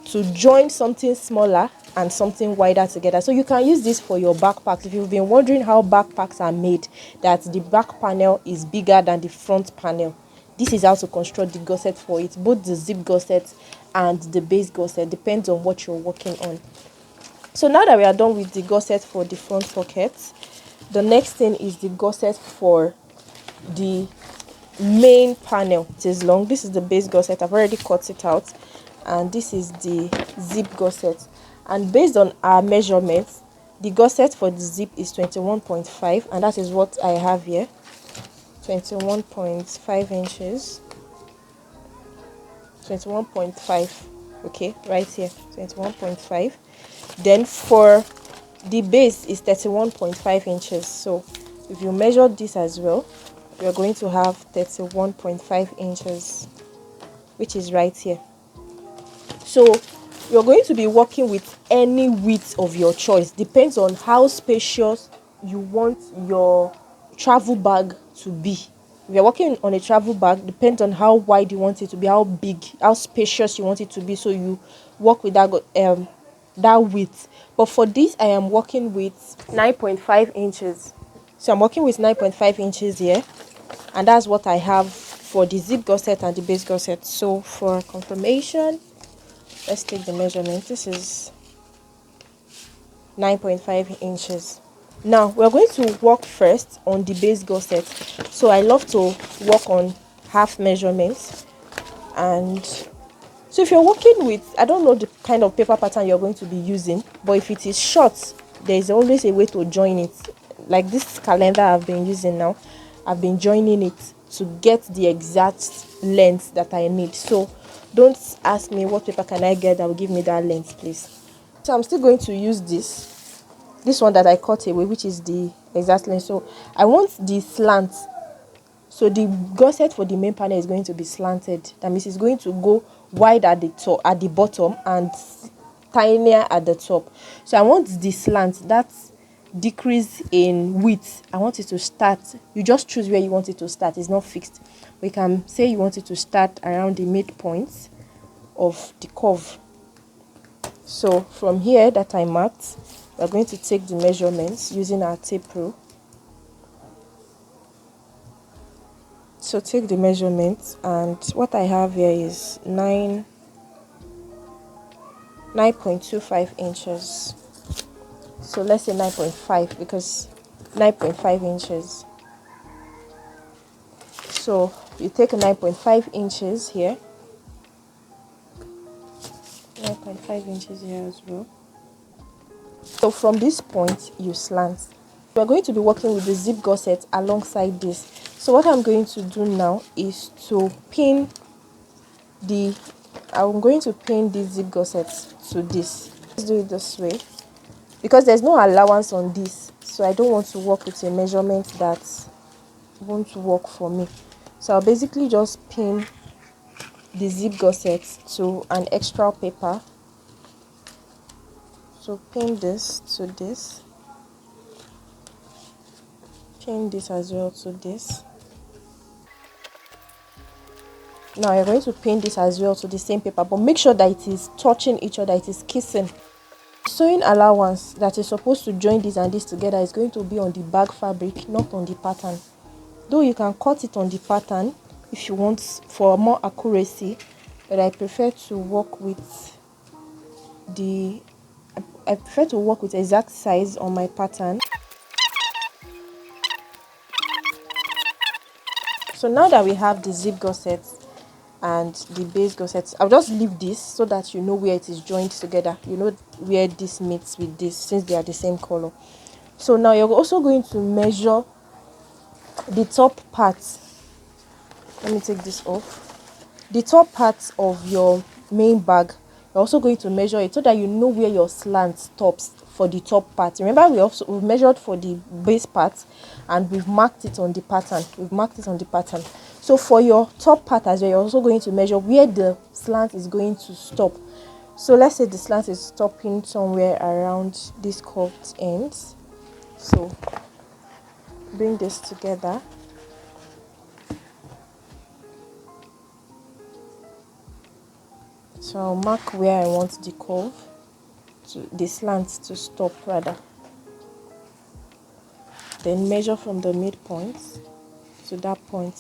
to join something smaller and something wider together. So you can use this for your backpacks. If you've been wondering how backpacks are made, that the back panel is bigger than the front panel, this is how to construct the gusset for it. Both the zip gusset and the base gusset depends on what you're working on. So now that we are done with the gusset for the front pocket, the next thing is the gusset for the main panel. It is long. This is the base gusset. I've already cut it out, and this is the zip gusset. And based on our measurements, the gusset for the zip is 21.5, and that is what I have here. 21.5 inches. 21.5. Okay, right here, 21.5. Then for the base is 31.5 inches. So if you measure this as well, you're going to have 31.5 inches, which is right here. So you're going to be working with any width of your choice. Depends on how spacious you want your travel bag to be. If you're working on a travel bag, depends on how wide you want it to be, how big, how spacious you want it to be. So you work with that width. But for this, I am working with 9.5 inches. So I'm working with 9.5 inches here, and that's what I have for the zip gusset and the base gusset. So for confirmation, let's take the measurement. This is 9.5 inches. Now we're going to work first on the base gusset. So I love to work on half measurements. And so if you're working with, I don't know the kind of paper pattern you're going to be using, but if it is short, there's always a way to join it. Like this calendar I've been using now, I've been joining it to get the exact length that I need. So don't ask me what paper can I get that will give me that length, please. So I'm still going to use this one that I cut away, which is the exact length. So I want the slant. So the gusset for the main panel is going to be slanted. That means it's going to go wide at the top, at the bottom, and tinier at the top. So I want the slant, that decrease in width, I want it to start. You just choose where you want it to start. It's not fixed. We can say you want it to start around the midpoint of the curve. So from here that I marked, we're going to take the measurements using our tape rule. So take the measurements, and what I have here is 9.25 inches. So let's say 9.5 because 9.5 inches. So you take 9.5 inches here, 9.5 inches here as well. So from this point you slant. We're going to be working with the zip gusset alongside this. So what I'm going to do now is to pin I'm going to pin this zip gusset to this. Let's do it this way because there's no allowance on this. So I don't want to work with a measurement that won't work for me. So I'll basically just pin the zip gusset to an extra paper. So pin this to this. Pin this as well to this. Now you're going to pin this as well to the same paper, but make sure that it is touching each other, it is kissing. Sewing allowance that is supposed to join this and this together is going to be on the bag fabric, not on the pattern. Though you can cut it on the pattern if you want for more accuracy, but I prefer to work with the exact size on my pattern. So now that we have the zip gusset and the base gusset, I'll just leave this so that you know where it is joined together. You know where this meets with this since they are the same color. So now you're also going to measure the top part. Let me take this off. The top part of your main bag, you're also going to measure it so that you know where your slant stops for the top part. Remember, we've measured for the base part and we've marked it on the pattern. So for your top part as well, you're also going to measure where the slant is going to stop. So let's say the slant is stopping somewhere around this curved ends. So bring this together. So So I'll mark where I want the curve, to the slant to stop rather. Then measure from the midpoint to that point.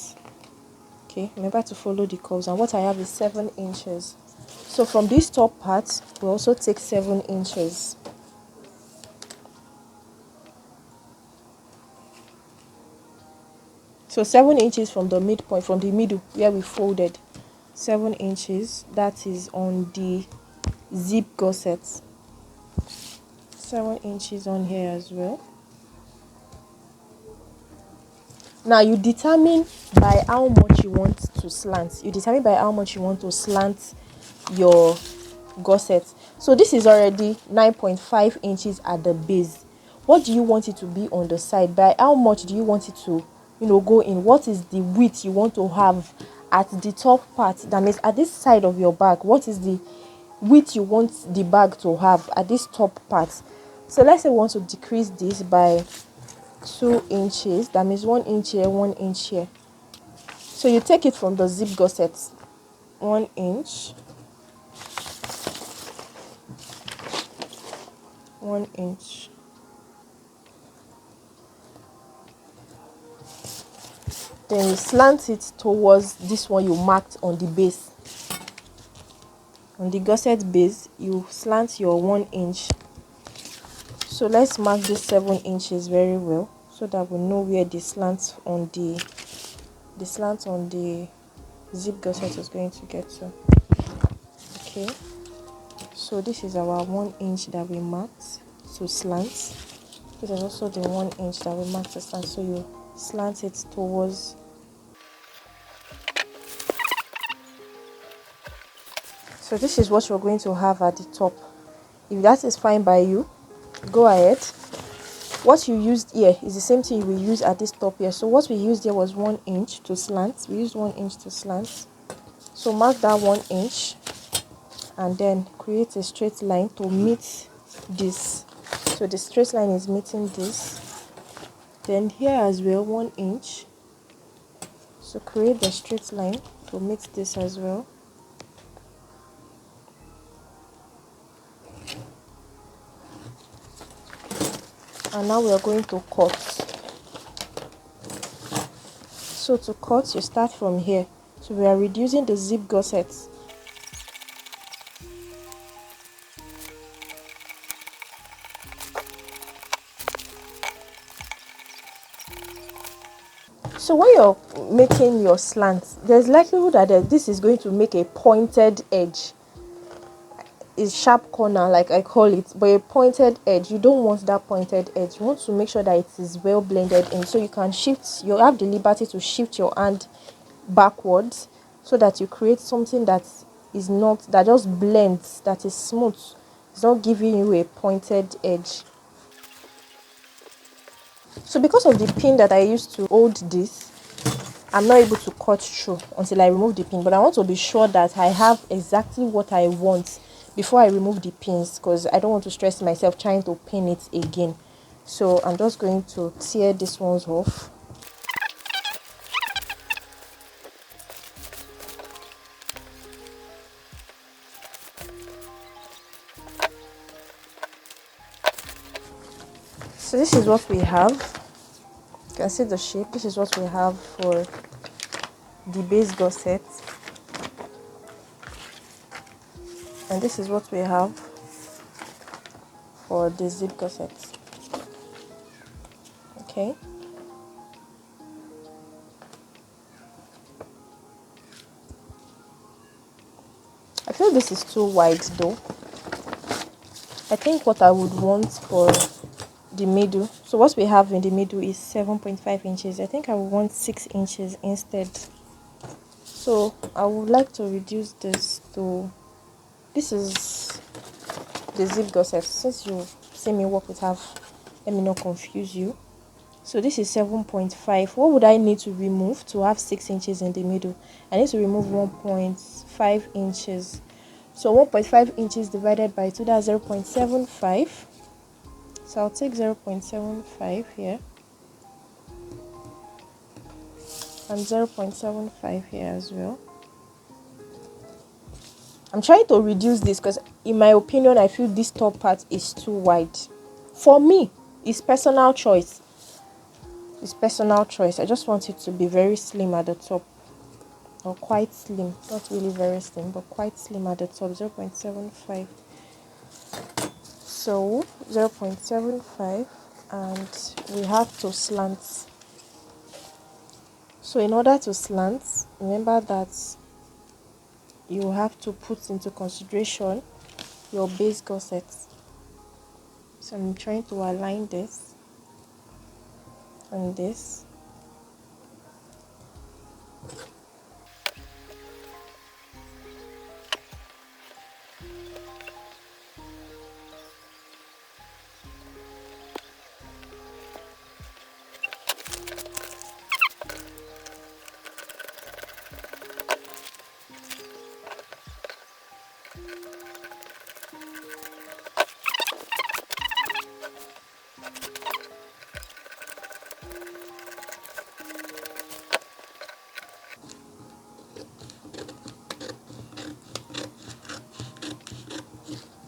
Okay, remember to follow the curves, and what I have is 7 inches. So from this top part, we also take 7 inches. So 7 inches from the midpoint, from the middle where we folded. 7 inches, that is on the zip gusset. 7 inches on here as well. Now you determine by how much you want to slant. You determine by how much you want to slant your gusset. So this is already 9.5 inches at the base. What do you want it to be on the side? By how much do you want it to, go in? What is the width you want to have at the top part? That means at this side of your bag, what is the width you want the bag to have at this top part? So let's say we want to decrease this by 2 inches. That means 1 inch here, 1 inch here. So you take it from the zip gusset, 1 inch, 1 inch. Then you slant it towards this one you marked on the base. On the gusset base, you slant your 1 inch. So let's mark this 7 inches very well, so that we know where the slant on the zip gusset is going to get to. Okay, so this is our 1 inch that we marked to slant. This is also the 1 inch that we marked to slant. So you slant it towards. So this is what you're going to have at the top. If that is fine by you, go ahead. What you used here is the same thing you will use at this top here. So what we used here was 1 inch to slant. We used 1 inch to slant. So mark that 1 inch and then create a straight line to meet this. So the straight line is meeting this. Then here as well, 1 inch. So create the straight line to meet this as well. And now we are going to cut. So to cut, you start from here. So we are reducing the zip gusset. So when you're making your slant, there's likelihood that this is going to make a pointed edge. A sharp corner, like I call it, but a pointed edge. You don't want that pointed edge. You want to make sure that it is well blended in, so you can shift. You have the liberty to shift your hand backwards, so that you create something that is not, that just blends, that is smooth. It's not giving you a pointed edge. So because of the pin that I used to hold this, I'm not able to cut through until I remove the pin. But I want to be sure that I have exactly what I want before I remove the pins, because I don't want to stress myself trying to pin it again. So I'm just going to tear these ones off. So this is what we have. You can see the shape. This is what we have for the base gusset. And this is what we have for the zip gusset. Okay. I feel this is too wide though. I think what I would want for the middle, so what we have in the middle is 7.5 inches. I think I would want 6 inches instead. So I would like to reduce this to, this is the zip gusset. Since you see me work with half, let me not confuse you. So this is 7.5. What would I need to remove to have 6 inches in the middle? I need to remove 1.5 inches. So 1.5 inches divided by 2, that's 0.75. So I'll take 0.75 here and 0.75 here as well. I'm trying to reduce this because in my opinion I feel this top part is too wide. For me, it's personal choice. It's personal choice. I just want it to be very slim at the top, or quite slim, not really very slim, but quite slim at the top. 0.75. So 0.75, and we have to slant. So in order to slant, remember that you have to put into consideration your base gusset. So I'm trying to align this and this.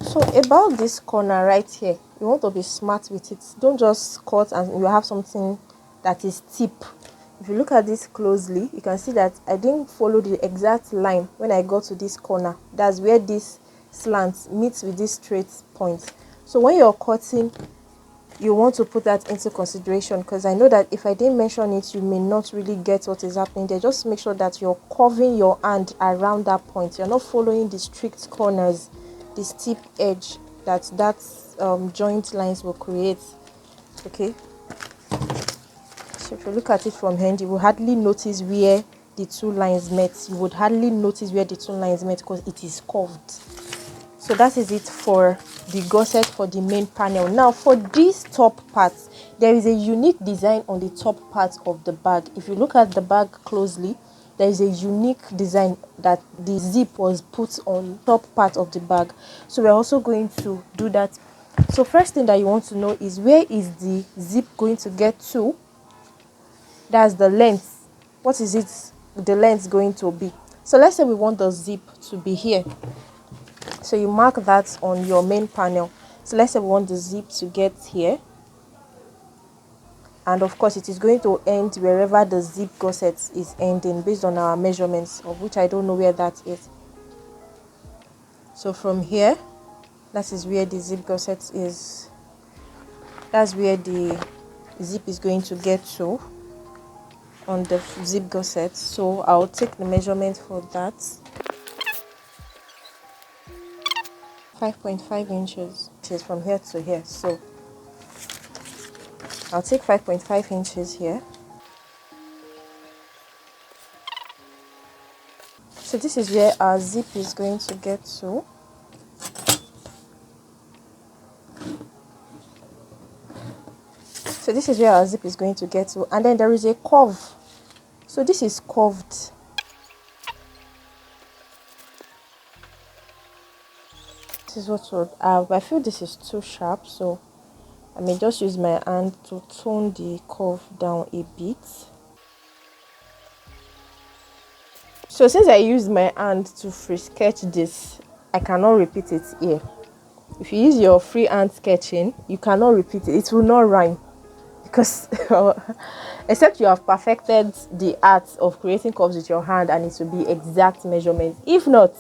So about this corner right here, you want to be smart with it. Don't just cut and you have something that is steep. If you look at this closely, you can see that I didn't follow the exact line when I got to this corner. That's where this slant meets with this straight point. So when you're cutting, you want to put that into consideration, because I know that if I didn't mention it, you may not really get what is happening there. Just make sure that you're curving your hand around that point. You're not following the strict corners, the steep edge that joint lines will create. Okay, so if you look at it from hand, you will hardly notice where the two lines met. You would hardly notice where the two lines met because it is curved. So that is it for the gusset for the main panel. Now for these top parts, there is a unique design on the top part of the bag. If you look at the bag closely, there is a unique design that the zip was put on top part of the bag. So we're also going to do that. So first thing that you want to know is, where is the zip going to get to? That's the length. What is it, the length going to be? So let's say we want the zip to be here. So you mark that on your main panel. So let's say we want the zip to get here. And of course it is going to end wherever the zip gusset is ending based on our measurements, of which I don't know where that is. So from here, that is where the zip gusset is. That's where the zip is going to get to on the zip gusset. So I'll take the measurement for that. 5.5 inches. It is from here to here. So I'll take 5.5 inches here. So this is where our zip is going to get to. So this is where our zip is going to get to. And then there is a curve. So this is curved. This is what would have. I feel this is too sharp, so I may just use my hand to tone the curve down a bit. So since I used my hand to free sketch this, I cannot repeat it here. If you use your free hand sketching, you cannot repeat it. It will not rhyme, because except you have perfected the art of creating curves with your hand and it will be exact measurements. If not,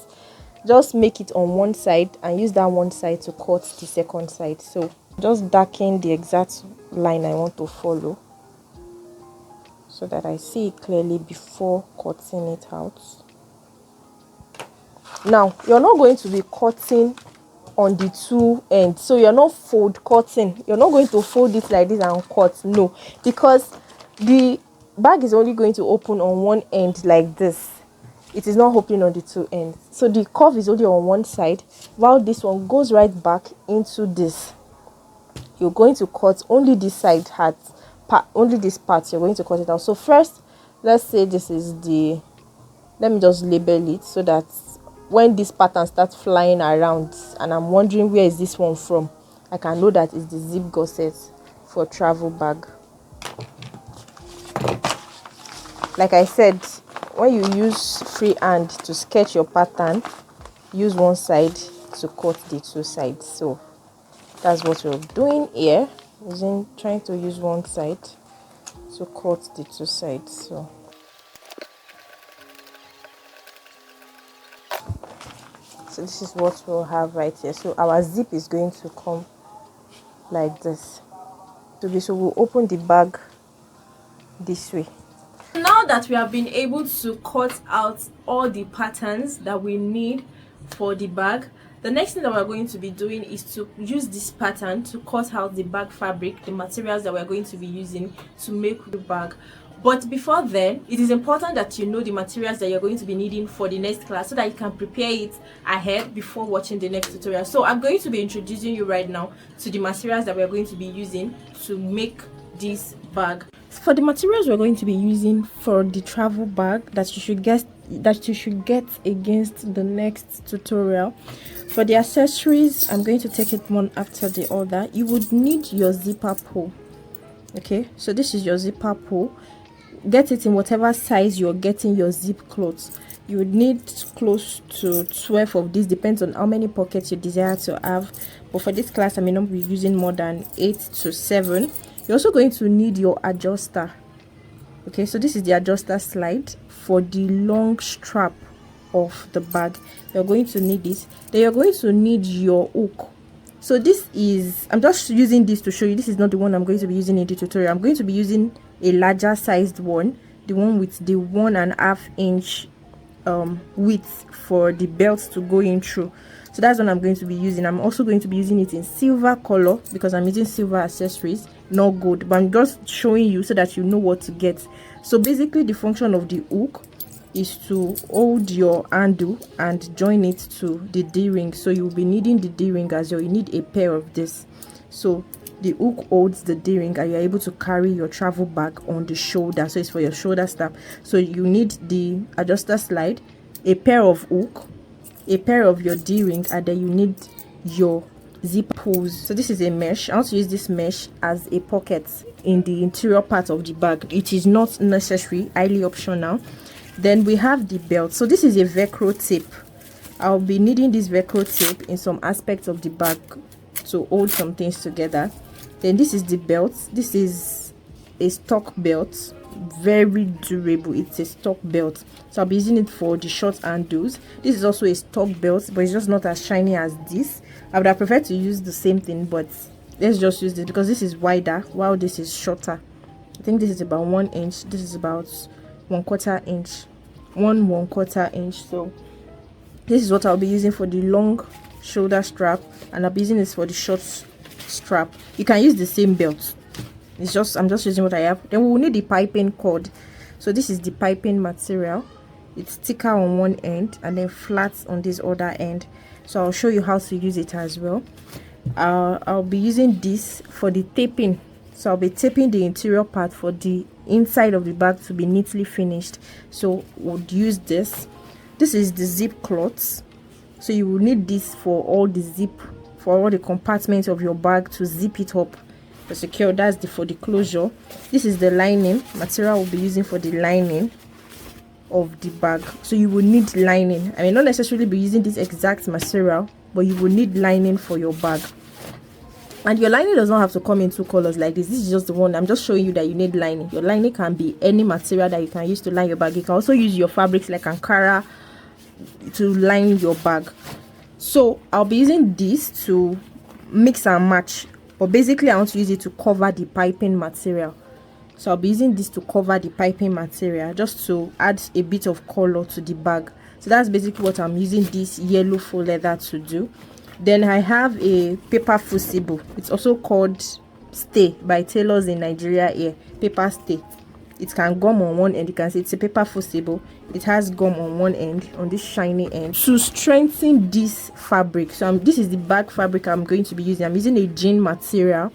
just make it on one side and use that one side to cut the second side. So just darken the exact line I want to follow so that I see it clearly before cutting it out. Now you're not going to be cutting on the two ends, so you're not cutting. You're not going to fold it like this and cut, no, because the bag is only going to open on one end like this. It is not opening on the two ends, so the curve is only on one side, while this one goes right back into this. You're going to cut only this side only this part. You're going to cut it out. So first, let's say this is the, let me just label it so that when this pattern starts flying around and I'm wondering where is this one from, I can know that it's the zip gusset for travel bag. Like I said, when you use free hand to sketch your pattern, use one side to cut the two sides. So that's what we're doing here, trying to use one side to cut the two sides. So this is what we'll have right here. So our zip is going to come like this. So we'll open the bag this way. Now that we have been able to cut out all the patterns that we need for the bag, the next thing that we're going to be doing is to use this pattern to cut out the bag fabric, the materials that we're going to be using to make the bag. But before then, it is important that you know the materials that you're going to be needing for the next class so that you can prepare it ahead before watching the next tutorial. So I'm going to be introducing you right now to the materials that we're going to be using to make this bag. For the materials we're going to be using for the travel bag that you should get against the next tutorial. For the accessories, I'm going to take it one after the other. You would need your zipper pull. Okay, so this is your zipper pull. Get it in whatever size you're getting your zip clothes. You would need close to 12 of these, depends on how many pockets you desire to have. But for this class, I may not be using more than 8 to 7. You're also going to need your adjuster. Okay, so this is the adjuster slide for the long strap of the bag. You're going to need this. Then you're going to need your hook. So this is, I'm just using this to show you, this is not the one I'm going to be using in the tutorial. I'm going to be using a larger sized one, the one with the 1.5 inch width for the belt to go in through. So that's what I'm going to be using. I'm also going to be using it in silver color because I'm using silver accessories, not gold, but I'm just showing you so that you know what to get. So basically the function of the hook is to hold your handle and join it to the D-ring. So you'll be needing the D-ring as well. You need a pair of this. So the hook holds the D-ring and you're able to carry your travel bag on the shoulder. So it's for your shoulder strap. So you need the adjuster slide, a pair of hook, a pair of your D-ring, and then you need your zip pulls. So this is a mesh. I want to use this mesh as a pocket in the interior part of the bag. It is not necessary, highly optional. Then we have the belt. So this is a velcro tape. I'll be needing this velcro tape in some aspects of the bag to hold some things together. Then this is the belt. This is a stock belt, very durable. It's a stock belt, so I'll be using it for the short handles. This is also a stock belt, but it's just not as shiny as this. I would have preferred to use the same thing, but let's just use this because this is wider while this is shorter. I think this is about 1 inch, this is about 1/4 inch, 1/4 inch. So this is what I'll be using for the long shoulder strap, and I'll be using this for the short strap. You can use the same belt. I'm just using what I have. Then we will need the piping cord. So this is the piping material. It's thicker on one end and then flat on this other end. So I'll show you how to use it as well. I'll be using this for the taping. So I'll be taping the interior part for the inside of the bag to be neatly finished. So we'll use this. This is the zip cloths. So you will need this for all the compartments of your bag to zip it up to secure. That's for the closure. This is the lining material we'll be using for the lining of the bag. So you will need lining. I may not necessarily be using this exact material, but you will need lining for your bag. And your lining does not have to come in 2 colors like this. This is just the one. I'm just showing you that you need lining. Your lining can be any material that you can use to line your bag. You can also use your fabrics like Ankara to line your bag. So I'll be using this to mix and match, but basically I want to use it to cover the piping material. So I'll be using this to cover the piping material, just to add a bit of color to the bag. So that's basically what I'm using this yellow faux leather to do. Then I have a paper fusible. It's also called stay by tailors in Nigeria here. Paper stay. It can gum on one end. You can see it's a paper fusible. It has gum on one end, on this shiny end, to strengthen this fabric. So this is the bag fabric I'm going to be using. I'm using a jean material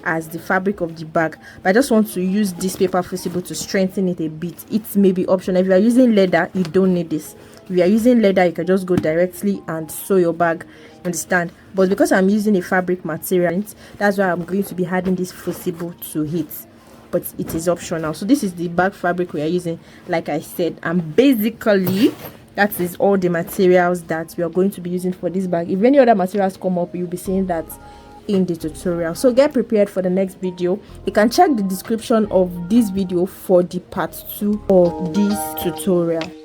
as the fabric of the bag, but I just want to use this paper fusible to strengthen it a bit. It may be optional. If you are using leather, you don't need this. If you are using leather, you can just go directly and sew your bag, understand? But because I'm using a fabric material, that's why I'm going to be adding this fusible to it, but it is optional. So this is the bag fabric we are using, like I said. And basically That is all the materials that we are going to be using for this bag. If any other materials come up, you'll be seeing that in the tutorial. So get prepared for the next video. You can check the description of this video for the part 2 of this tutorial.